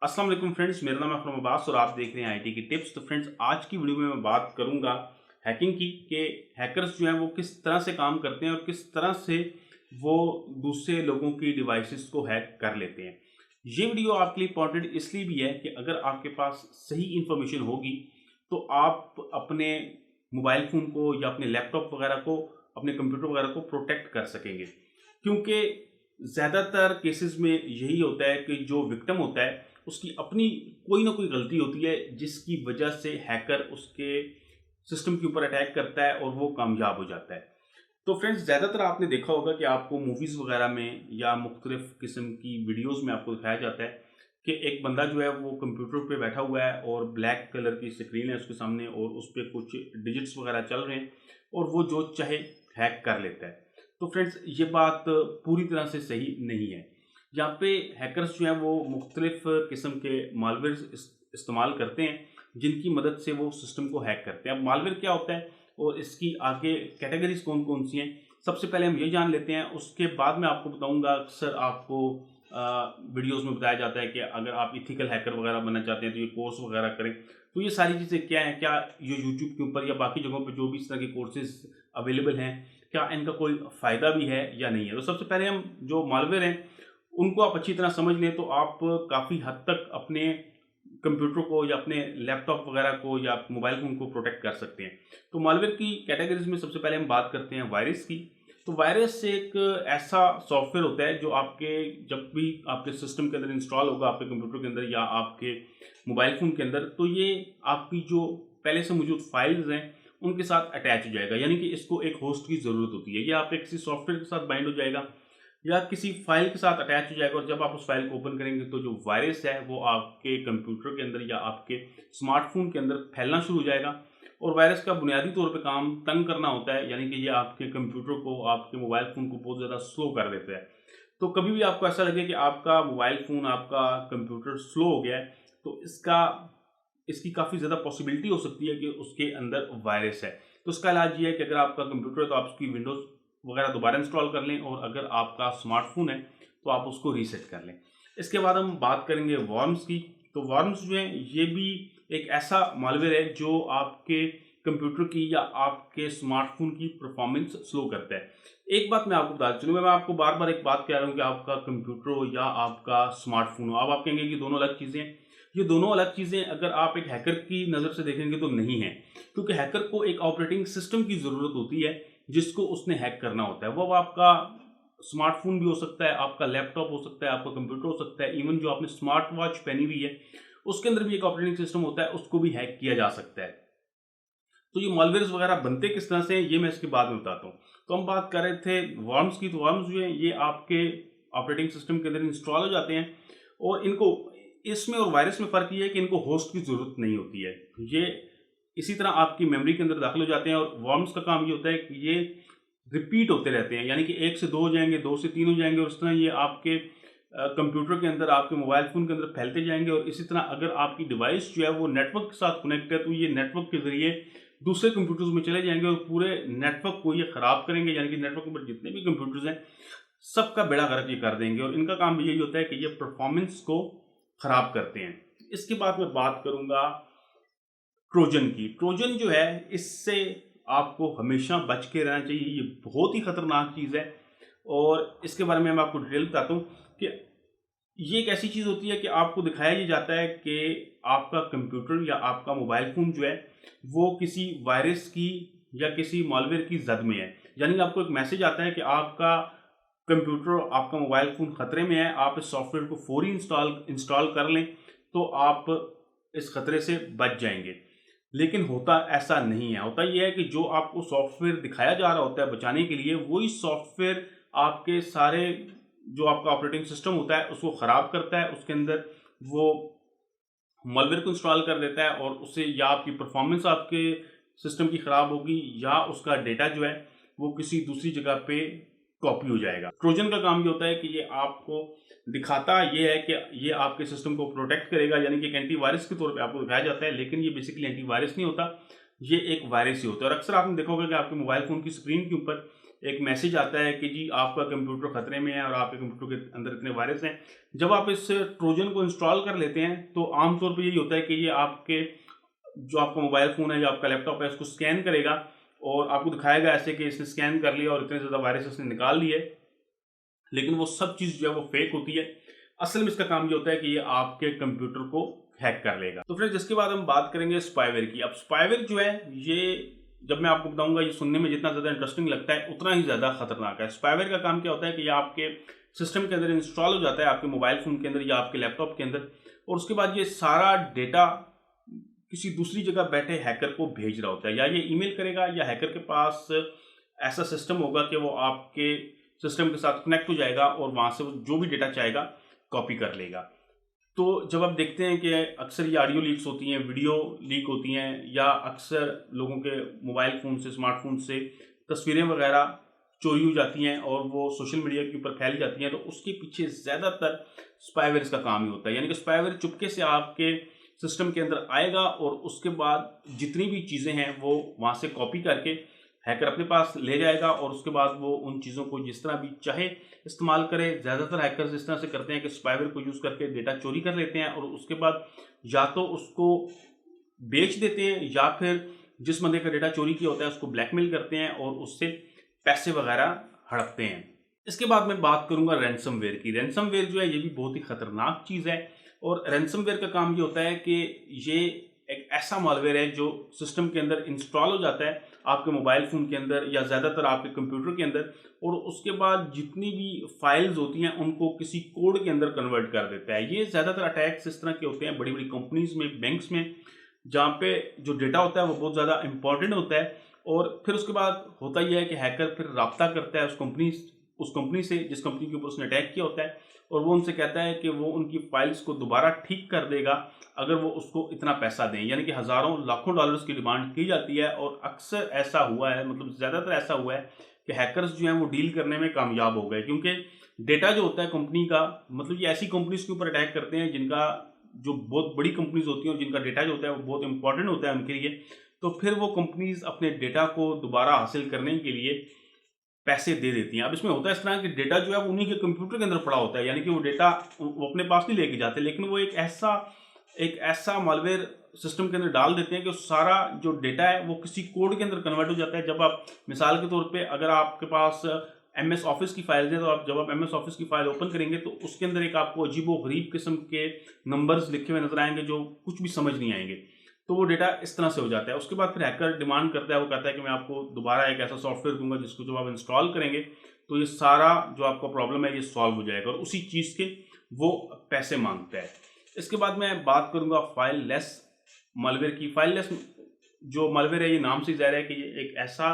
अस्सलाम वालेकुम फ्रेंड्स, मेरा नाम है अकरम अब्बास और आप देख रहे हैं आईटी की टिप्स। तो फ्रेंड्स, आज की वीडियो में मैं बात करूंगा हैकिंग की कि हैकर्स जो हैं वो किस तरह से काम करते हैं और किस तरह से वो दूसरे लोगों की डिवाइसेस को हैक कर लेते हैं। ये वीडियो आपके लिए इंपॉर्टेंट इसलिए भी है कि अगर आपके पास सही इंफॉर्मेशन होगी तो आप अपने मोबाइल फ़ोन को या अपने लैपटॉप वगैरह को, अपने कंप्यूटर वगैरह को प्रोटेक्ट कर सकेंगे। क्योंकि ज़्यादातर केसेस में यही होता है कि जो विक्टिम होता है उसकी अपनी कोई ना कोई गलती होती है जिसकी वजह से हैकर उसके सिस्टम के ऊपर अटैक करता है और वो कामयाब हो जाता है। तो फ्रेंड्स, ज़्यादातर आपने देखा होगा कि आपको मूवीज़ वगैरह में या मुख्तलिफ किस्म की वीडियोज़ में आपको दिखाया जाता है कि एक बंदा जो है वो कंप्यूटर पे बैठा हुआ है और ब्लैक कलर की स्क्रीन है उसके सामने और उस पे कुछ डिजिट्स वगैरह चल रहे हैं और वो जो चाहे हैक कर लेता है। तो फ्रेंड्स, ये बात पूरी तरह से सही नहीं है। यहाँ पे हैकर्स जो हैं वो मुख्तलिफ किस्म के मालवेयर इस्तेमाल करते हैं जिनकी मदद से वो सिस्टम को हैक करते हैं। अब मालवेयर क्या होता है और इसकी आगे कैटेगरीज कौन कौन सी हैं, सबसे पहले हम ये जान लेते हैं। उसके बाद मैं आपको बताऊंगा। अक्सर आपको वीडियोस में बताया जाता है कि अगर आप इथिकल हैकर वगैरह बनना चाहते हैं तो ये कोर्स वगैरह करें। तो ये सारी चीज़ें क्या हैं, क्या ये यूट्यूब के ऊपर या बाकी जगहों पर जो भी इस तरह के कोर्सेज अवेलेबल हैं, क्या इनका कोई फ़ायदा भी है या नहीं है। तो सबसे पहले हम जो मालवेयर हैं उनको आप अच्छी तरह समझ लें तो आप काफ़ी हद तक अपने कंप्यूटर को या अपने लैपटॉप वगैरह को या मोबाइल फ़ोन को प्रोटेक्ट कर सकते हैं। तो मालवेयर की कैटेगरीज में सबसे पहले हम बात करते हैं वायरस की। तो वायरस एक ऐसा सॉफ्टवेयर होता है जो आपके जब भी आपके सिस्टम के अंदर इंस्टॉल होगा, आपके कंप्यूटर के अंदर या आपके मोबाइल फ़ोन के अंदर, तो ये आपकी जो पहले से मौजूद फाइल्स हैं उनके साथ अटैच हो जाएगा। यानी कि इसको एक होस्ट की ज़रूरत होती है। ये आपके किसी सॉफ्टवेयर के साथ बाइंड हो जाएगा या किसी फाइल के साथ अटैच हो जाएगा और जब आप उस फाइल को ओपन करेंगे तो जो वायरस है वो आपके कंप्यूटर के अंदर या आपके स्मार्टफोन के अंदर फैलना शुरू हो जाएगा। और वायरस का बुनियादी तौर पे काम तंग करना होता है, यानी कि ये आपके कंप्यूटर को, आपके मोबाइल फ़ोन को बहुत ज़्यादा स्लो कर देता है। तो कभी भी आपको ऐसा लगे कि आपका मोबाइल फ़ोन, आपका कंप्यूटर स्लो हो गया है, तो इसकी काफ़ी ज़्यादा पॉसिबिलिटी हो सकती है कि उसके अंदर वायरस है। तो उसका इलाज ये है कि अगर आपका कंप्यूटर है तो आप उसकी विंडोज़ वगैरह दोबारा इंस्टॉल कर लें और अगर आपका स्मार्टफ़ोन है तो आप उसको रीसेट कर लें। इसके बाद हम बात करेंगे वर्म्स की। तो वर्म्स जो हैं ये भी एक ऐसा मालवेयर है जो आपके कंप्यूटर की या आपके स्मार्टफ़ोन की परफॉर्मेंस स्लो करता है। एक बात मैं आपको बताता चलूँ, मैं आपको बार-बार एक बात कह रहा हूँ कि आपका कंप्यूटर हो या आपका स्मार्टफ़ोन हो, अब आप कहेंगे कि दोनों अलग चीज़ें हैं। ये दोनों अलग चीज़ें अगर आप एक हैकर की नज़र से देखेंगे तो नहीं है, क्योंकि हैकर को एक ऑपरेटिंग सिस्टम की ज़रूरत होती है जिसको उसने हैक करना होता है। वो अब आपका स्मार्टफ़ोन भी हो सकता है, आपका लैपटॉप हो सकता है, आपका कंप्यूटर हो सकता है, इवन जो आपने स्मार्ट वॉच पहनी हुई है, उसके अंदर भी एक ऑपरेटिंग सिस्टम होता है, उसको भी हैक किया जा सकता है। तो ये मालवेयर्स वगैरह बनते किस तरह से हैं, ये मैं इसके बाद में बताता हूँ। तो हम बात कर रहे थे वर्म्स की। तो वर्म्स जो हैं ये आपके ऑपरेटिंग सिस्टम के अंदर इंस्टॉल हो जाते हैं और इनको, इसमें और वायरस में फ़र्क ये है कि इनको होस्ट की ज़रूरत नहीं होती है। ये इसी तरह आपकी मेमोरी के अंदर दाखिल हो जाते हैं और वर्म्स का काम ये होता है कि ये रिपीट होते रहते हैं, यानी कि 1 से 2 हो जाएँगे, 2 से 3 हो जाएँगे और इस तरह ये आपके कंप्यूटर के अंदर, आपके मोबाइल फ़ोन के अंदर फैलते जाएँगे। और इसी तरह अगर आपकी डिवाइस जो है वो नेटवर्क के साथ कनेक्ट है तो ये नेटवर्क के ज़रिए दूसरे कंप्यूटर्स में चले जाएँगे और पूरे नेटवर्क को ये ख़राब करेंगे। यानी कि नेटवर्क पर जितने भी कंप्यूटर्स हैं, सबका बेड़ा गर्क ये कर देंगे और इनका काम भी यही होता है कि ये परफ़ॉर्मेंस को ख़राब करते हैं। इसके बाद मैं बात करूँगा ट्रोजन की। ट्रोजन जो है इससे आपको हमेशा बच के रहना चाहिए। ये बहुत ही खतरनाक चीज़ है और इसके बारे में मैं आपको डिटेल बताता हूँ कि ये एक ऐसी चीज़ होती है कि आपको दिखाया ये जाता है कि आपका कंप्यूटर या आपका मोबाइल फ़ोन जो है वो किसी वायरस की या किसी मॉलवेयर की ज़द में है। यानी आपको एक मैसेज आता है कि आपका कंप्यूटर, आपका मोबाइल फ़ोन खतरे में है, आप इस सॉफ्टवेयर को फ़ौरी इंस्टॉल इंस्टॉल कर लें तो आप इस खतरे से बच जाएँगे। लेकिन होता ऐसा नहीं है। होता ये है कि जो आपको सॉफ्टवेयर दिखाया जा रहा होता है बचाने के लिए, वही सॉफ्टवेयर आपके सारे जो आपका ऑपरेटिंग सिस्टम होता है उसको ख़राब करता है। उसके अंदर वो मालवेयर को इंस्टॉल कर देता है और उससे या आपकी परफॉर्मेंस आपके सिस्टम की ख़राब होगी या उसका डेटा जो है वो किसी दूसरी जगह पे कॉपी हो जाएगा। ट्रोजन का काम ये होता है कि ये आपको दिखाता ये है कि ये आपके सिस्टम को प्रोटेक्ट करेगा, यानी कि एक एंटीवायरस के तौर पे आपको दिखाया जाता है, लेकिन ये बेसिकली एंटीवायरस नहीं होता, ये एक वायरस ही होता है। और अक्सर आपने देखा होगा कि आपके मोबाइल फ़ोन की स्क्रीन के ऊपर एक मैसेज आता है कि जी आपका कंप्यूटर खतरे में है और आपके कंप्यूटर के अंदर इतने वायरस हैं। जब आप इस ट्रोजन को इंस्टॉल कर लेते हैं तो आमतौर पर यही होता है कि ये आपके जो आपका मोबाइल फ़ोन है या आपका लैपटॉप है उसको स्कैन करेगा और आपको दिखाएगा ऐसे कि इसने स्कैन कर लिया और इतने ज़्यादा वायरस इसने निकाल लिए। लेकिन वो सब चीज़ जो है वो फेक होती है। असल में इसका काम ये होता है कि ये आपके कंप्यूटर को हैक कर लेगा। तो फ्रेंड्स इसके बाद हम बात करेंगे स्पाईवेयर की। अब स्पाईवेयर जो है ये जब मैं आपको बताऊंगा ये सुनने में जितना ज़्यादा इंटरेस्टिंग लगता है उतना ही ज़्यादा खतरनाक है। स्पाईवेयर का काम क्या होता है कि ये आपके सिस्टम के अंदर इंस्टॉल हो जाता है, आपके मोबाइल फ़ोन के अंदर या आपके लैपटॉप के अंदर, और उसके बाद ये सारा डेटा किसी दूसरी जगह बैठे हैकर को भेज रहा होता है। या ये ईमेल करेगा या हैकर के पास ऐसा सिस्टम होगा कि वो आपके सिस्टम के साथ कनेक्ट हो जाएगा और वहाँ से वो जो भी डेटा चाहेगा कॉपी कर लेगा। तो जब आप देखते हैं कि अक्सर ये ऑडियो लीक्स होती हैं, वीडियो लीक होती हैं, या अक्सर लोगों के मोबाइल फ़ोन से, स्मार्टफोन से तस्वीरें वगैरह चोरी हो जाती हैं और वो सोशल मीडिया के ऊपर फैल जाती हैं, तो उसके पीछे ज़्यादातर स्पाईवेयर का काम ही होता है। यानी कि स्पाईवेयर चुपके से आपके सिस्टम के अंदर आएगा और उसके बाद जितनी भी चीज़ें हैं वो वहाँ से कॉपी करके हैकर अपने पास ले जाएगा और उसके बाद वो उन चीज़ों को जिस तरह भी चाहे इस्तेमाल करे। ज़्यादातर हैकर्स इस तरह से करते हैं कि स्पाईवेयर को यूज़ करके डेटा चोरी कर लेते हैं और उसके बाद या तो उसको बेच देते हैं या फिर जिस बंदे का डेटा चोरी किया होता है उसको ब्लैकमेल करते हैं और उससे पैसे वगैरह हड़पते हैं। इसके बाद मैं बात करूंगा रैंसमवेयर की। रैंसमवेयर जो है ये भी बहुत ही खतरनाक चीज़ है और रैंसमवेयर का काम ये होता है कि ये एक ऐसा मॉलवेयर है जो सिस्टम के अंदर इंस्टॉल हो जाता है आपके मोबाइल फ़ोन के अंदर या ज़्यादातर आपके कंप्यूटर के अंदर, और उसके बाद जितनी भी फाइल्स होती हैं उनको किसी कोड के अंदर कन्वर्ट कर देता है। ये ज़्यादातर अटैक्स इस तरह के होते हैं बड़ी बड़ी कंपनीज़ में, बैंक्स में, जहाँ पे जो डेटा होता है वो बहुत ज़्यादा इंपॉर्टेंट होता है। और फिर उसके बाद होता यह है कि हैकर फिर राब्ता करता है उस कंपनी से जिस कंपनी के ऊपर उसने अटैक किया होता है, और वो उनसे कहता है कि वो उनकी फाइल्स को दोबारा ठीक कर देगा अगर वो उसको इतना पैसा दें। यानी कि हज़ारों लाखों डॉलर्स की डिमांड की जाती है और अक्सर ऐसा हुआ है, मतलब ज़्यादातर ऐसा हुआ है कि हैकर्स जो हैं वो डील करने में कामयाब हो गए, क्योंकि डेटा जो होता है कंपनी का, मतलब ये ऐसी कंपनीज के ऊपर अटैक करते हैं जिनका जो बहुत बड़ी कंपनीज होती हैं और जिनका डेटा जो होता है वो बहुत इंपॉर्टेंट होता है उनके लिए। तो फिर वो कंपनीज अपने डेटा को दोबारा हासिल करने के लिए पैसे दे देती हैं। अब इसमें होता है इस तरह कि डेटा जो है वो उन्हीं के कंप्यूटर के अंदर पड़ा होता है, यानी कि वो डेटा वो अपने पास नहीं लेके जाते, लेकिन वो एक ऐसा मालवेयर सिस्टम के अंदर डाल देते हैं कि सारा जो डेटा है वो किसी कोड के अंदर कन्वर्ट हो जाता है। जब आप मिसाल के तौर पे अगर आपके पास एमएस ऑफिस की फाइल है, तो जब आप एमएस ऑफिस की फाइल ओपन करेंगे तो उसके अंदर एक आपको अजीबो गरीब किस्म के नंबर्स लिखे हुए नजर आएंगे जो कुछ भी समझ नहीं आएंगे। तो वो डेटा इस तरह से हो जाता है। उसके बाद फिर हैकर डिमांड करता है, वो कहता है कि मैं आपको दोबारा एक ऐसा सॉफ्टवेयर दूंगा जिसको जब आप इंस्टॉल करेंगे तो ये सारा जो आपका प्रॉब्लम है ये सॉल्व हो जाएगा, और उसी चीज़ के वो पैसे मांगता है। इसके बाद मैं बात करूंगा फाइल लेस मालवेयर की। फाइल लेस जो मालवेयर है ये नाम से ज़ाहिर है कि ये एक ऐसा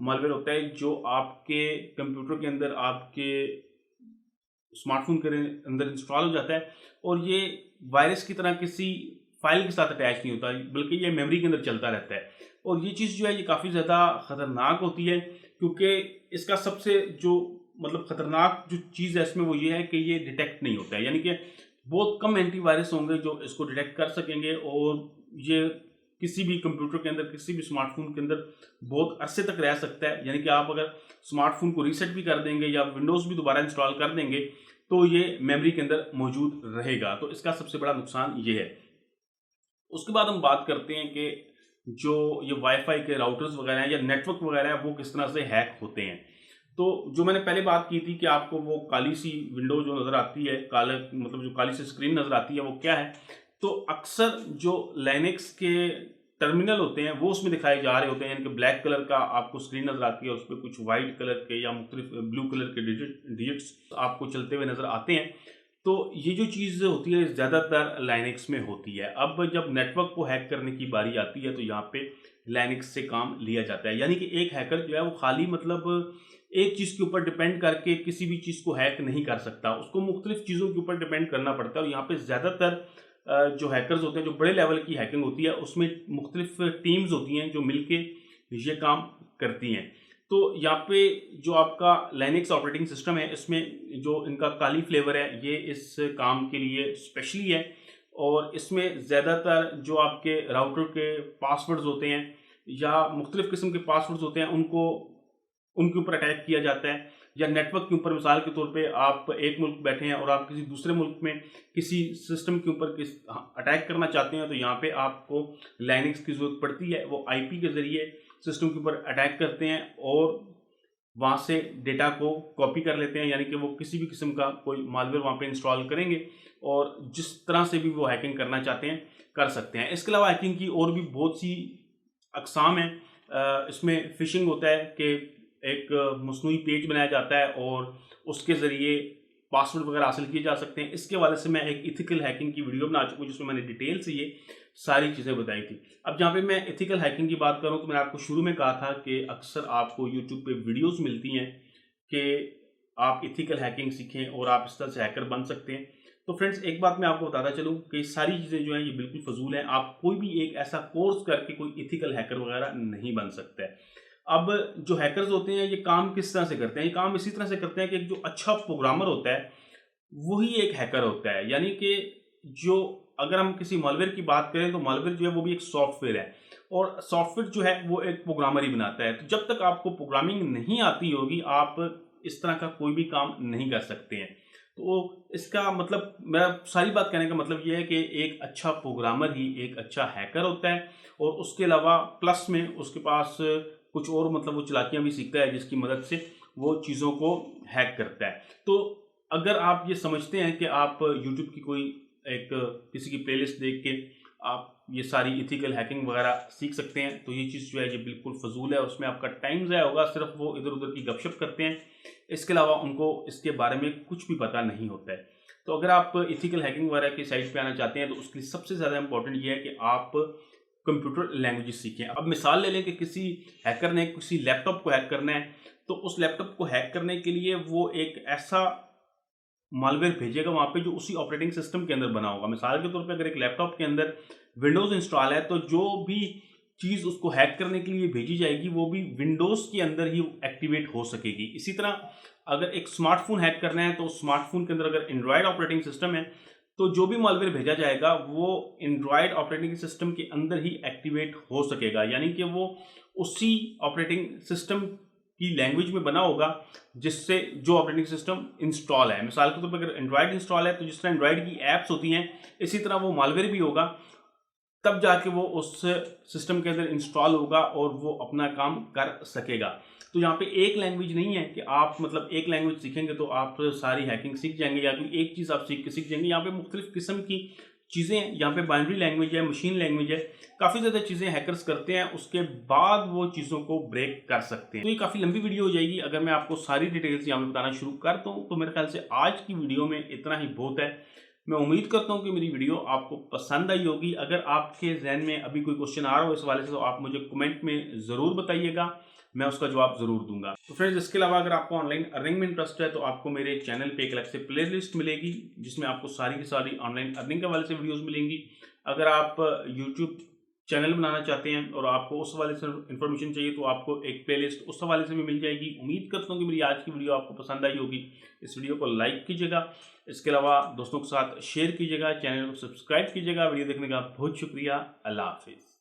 मालवेयर होता है जो आपके कंप्यूटर के अंदर, आपके स्मार्टफोन के अंदर इंस्टॉल हो जाता है, और ये वायरस की तरह किसी फाइल के साथ अटैच नहीं होता, बल्कि ये मेमोरी के अंदर चलता रहता है। और ये चीज़ जो है ये काफ़ी ज़्यादा ख़तरनाक होती है, क्योंकि इसका सबसे जो मतलब ख़तरनाक जो चीज़ है इसमें वो ये है कि ये डिटेक्ट नहीं होता है। यानी कि बहुत कम एंटीवायरस होंगे जो इसको डिटेक्ट कर सकेंगे, और ये किसी भी कंप्यूटर के अंदर, किसी भी स्मार्टफोन के अंदर बहुत अरसे तक रह सकता है। यानी कि आप अगर स्मार्टफोन को रीसेट भी कर देंगे या विंडोज़ भी दोबारा इंस्टॉल कर देंगे तो ये मेमोरी के अंदर मौजूद रहेगा। तो इसका सबसे बड़ा नुकसान ये है। उसके बाद हम बात करते हैं कि जो ये वाईफाई के राउटर्स वगैरह हैं या नेटवर्क वगैरह है वो किस तरह से हैक होते हैं। तो जो मैंने पहले बात की थी कि आपको वो काली सी विंडो जो नज़र आती है, काले मतलब जो काली सी स्क्रीन नज़र आती है वो क्या है, तो अक्सर जो लाइनेक्स के टर्मिनल होते हैं वो उसमें दिखाए जा रहे होते हैं। यानी कि ब्लैक कलर का आपको स्क्रीन नज़र आती है, उस पर कुछ वाइट कलर के या मुख्तलिफ ब्लू कलर के डिजिट्स आपको चलते हुए नज़र आते हैं। तो ये जो चीज़ होती है ज़्यादातर लाइनेक्स में होती है। अब जब नेटवर्क को हैक करने की बारी आती है तो यहाँ पे लाइनेक्स से काम लिया जाता है। यानी कि एक हैकर जो है वो खाली मतलब एक चीज़ के ऊपर डिपेंड करके किसी भी चीज़ को हैक नहीं कर सकता, उसको मुख्तलिफ चीज़ों के ऊपर डिपेंड करना पड़ता है। और यहाँ पे ज़्यादातर जो हैकर्स होते हैं, जो बड़े लेवल की हैकिंग होती है उसमें मुख्तलिफ टीम्स होती हैं जो मिलके ये काम करती हैं। तो यहाँ पे जो आपका लाइनेक्स ऑपरेटिंग सिस्टम है इसमें जो इनका काली फ्लेवर है ये इस काम के लिए स्पेशली है, और इसमें ज़्यादातर जो आपके राउटर के पासवर्ड्स होते हैं या मुख्तलिफ किस्म के पासवर्ड्स होते हैं उनके ऊपर अटैक किया जाता है, या नेटवर्क के ऊपर मिसाल के तौर पे आप एक मुल्क बैठे हैं और आप किसी दूसरे मुल्क में किसी सिस्टम के ऊपर अटैक करना चाहते हैं, तो यहाँ पे आपको लाइनेक्स की ज़रूरत पड़ती है। वो आईपी के ज़रिए सिस्टम के ऊपर अटैक करते हैं और वहाँ से डेटा को कॉपी कर लेते हैं, यानी कि वो किसी भी किस्म का कोई मालवेयर वहाँ पे इंस्टॉल करेंगे और जिस तरह से भी वो हैकिंग करना चाहते हैं कर सकते हैं। इसके अलावा हैकिंग की और भी बहुत सी अक़साम हैं। इसमें फ़िशिंग होता है कि एक मसनूई पेज बनाया जाता है और उसके ज़रिए पासवर्ड वगैरह हासिल किए जा सकते हैं। इसके हवाले से मैं एक एथिकल हैकिंग की वीडियो बना चुका हूँ जिसमें मैंने डिटेल से ये सारी चीज़ें बताई थी। अब जहाँ पे मैं एथिकल हैकिंग की बात करूँ तो मैंने आपको शुरू में कहा था कि अक्सर आपको यूट्यूब पे वीडियोस मिलती हैं कि आप एथिकल हैकिंग सीखें और आप इस तरह से हैकर बन सकते हैं। तो फ्रेंड्स, एक बात मैं आपको बताता चलूँ कि सारी चीज़ें जो हैं ये बिल्कुल फजूल हैं। आप कोई भी एक ऐसा कोर्स करके कोई एथिकल हैकर वगैरह नहीं बन सकता है। अब जो हैकर्स होते हैं ये काम किस तरह से करते हैं? ये काम इसी तरह से करते हैं कि जो अच्छा प्रोग्रामर होता है वही एक हैकर होता है। यानी कि जो अगर हम किसी मालवेयर की बात करें तो मालवेयर जो है वो भी एक सॉफ्टवेयर है और सॉफ्टवेयर जो है वो एक प्रोग्रामर ही बनाता है। तो जब तक आपको प्रोग्रामिंग नहीं आती होगी आप इस तरह का कोई भी काम नहीं कर सकते हैं। तो इसका मतलब, मेरा सारी बात कहने का मतलब ये है कि एक अच्छा प्रोग्रामर ही एक अच्छा हैकर होता है और उसके अलावा प्लस में उसके पास कुछ और मतलब वो चालाकियाँ भी सीखता है जिसकी मदद से वो चीज़ों को हैक करता है। तो अगर आप ये समझते हैं कि आप यूट्यूब की कोई एक किसी की प्लेलिस्ट देख के आप ये सारी एथिकल हैकिंग वगैरह सीख सकते हैं, तो ये चीज़ जो है ये बिल्कुल फजूल है। उसमें आपका टाइम ज़ाया होगा, सिर्फ वो इधर उधर की गपशप करते हैं। इसके अलावा उनको इसके बारे में कुछ भी पता नहीं होता है। तो अगर आप एथिकल हैकिंग वगैरह की साइट पे आना चाहते हैं तो उसके लिए सबसे ज़्यादा इंपॉर्टेंट ये है कि आप कंप्यूटर लैंग्वेज सीखें। अब मिसाल ले लें कि किसी हैकर ने किसी लैपटॉप को हैक करना है, तो उस लैपटॉप को हैक करने के लिए वो एक ऐसा मालवेयर भेजेगा वहाँ पे जो उसी ऑपरेटिंग सिस्टम के अंदर बना होगा। मिसाल के तौर पे अगर एक लैपटॉप के अंदर विंडोज़ इंस्टॉल है तो जो भी चीज़ उसको हैक करने के लिए भेजी जाएगी वो भी विंडोज़ के अंदर ही एक्टिवेट हो सकेगी। इसी तरह अगर एक स्मार्टफोन हैक करना है तो स्मार्टफोन के अंदर अगर एंड्रॉयड ऑपरेटिंग सिस्टम है तो जो भी मालवेयर भेजा जाएगा वो एंड्रॉयड ऑपरेटिंग सिस्टम के अंदर ही एक्टिवेट हो सकेगा। यानी कि वो उसी ऑपरेटिंग सिस्टम की लैंग्वेज में बना होगा जिससे जो ऑपरेटिंग सिस्टम इंस्टॉल है। मिसाल के तौर पर अगर एंड्रॉयड इंस्टॉल है तो जिस तरह एंड्रॉयड की ऐप्स होती हैं इसी तरह वो मालवेयर भी होगा, तब जाके वो उस सिस्टम के अंदर इंस्टॉल होगा और वो अपना काम कर सकेगा। तो यहाँ पे एक लैंग्वेज नहीं है कि आप मतलब एक लैंग्वेज सीखेंगे तो आप सारी हैकिंग सीख जाएंगे या कोई एक चीज़ आप सीख जाएंगे। यहाँ पे मुख्तलिफ किस्म की चीज़ें हैं। यहाँ पे बाइनरी लैंग्वेज है, मशीन लैंग्वेज है, काफ़ी ज़्यादा चीज़ें हैकर्स करते हैं, उसके बाद वो चीज़ों को ब्रेक कर सकते हैं। तो ये काफ़ी लंबी वीडियो हो जाएगी अगर मैं आपको सारी डिटेल्स यहाँ पे बताना शुरू करता हूँ। तो मेरे ख्याल से आज की वीडियो में इतना ही बहुत है। मैं उम्मीद करता हूँ कि मेरी वीडियो आपको पसंद आई होगी। अगर आपके जहन में अभी कोई क्वेश्चन आ रहा हो इस हवाले से तो आप मुझे कमेंट में ज़रूर बताइएगा, मैं उसका जवाब ज़रूर दूंगा। तो फ्रेंड्स, इसके अलावा अगर आपको ऑनलाइन अर्निंग में इंटरेस्ट है तो आपको मेरे चैनल पे एक अलग से प्लेलिस्ट मिलेगी जिसमें आपको सारी की सारी ऑनलाइन अर्निंग के हवाले से वीडियोज़ मिलेंगी। अगर आप यूट्यूब चैनल बनाना चाहते हैं और आपको उस हवाले से इन्फॉर्मेशन चाहिए तो आपको एक प्लेलिस्ट उस हवाले से भी मिल जाएगी। उम्मीद करता हूँ कि मेरी आज की वीडियो आपको पसंद आई होगी। इस वीडियो को लाइक कीजिएगा, इसके अलावा दोस्तों के साथ शेयर कीजिएगा, चैनल को सब्सक्राइब कीजिएगा। वीडियो देखने का बहुत शुक्रिया। अल्लाह हाफिज़।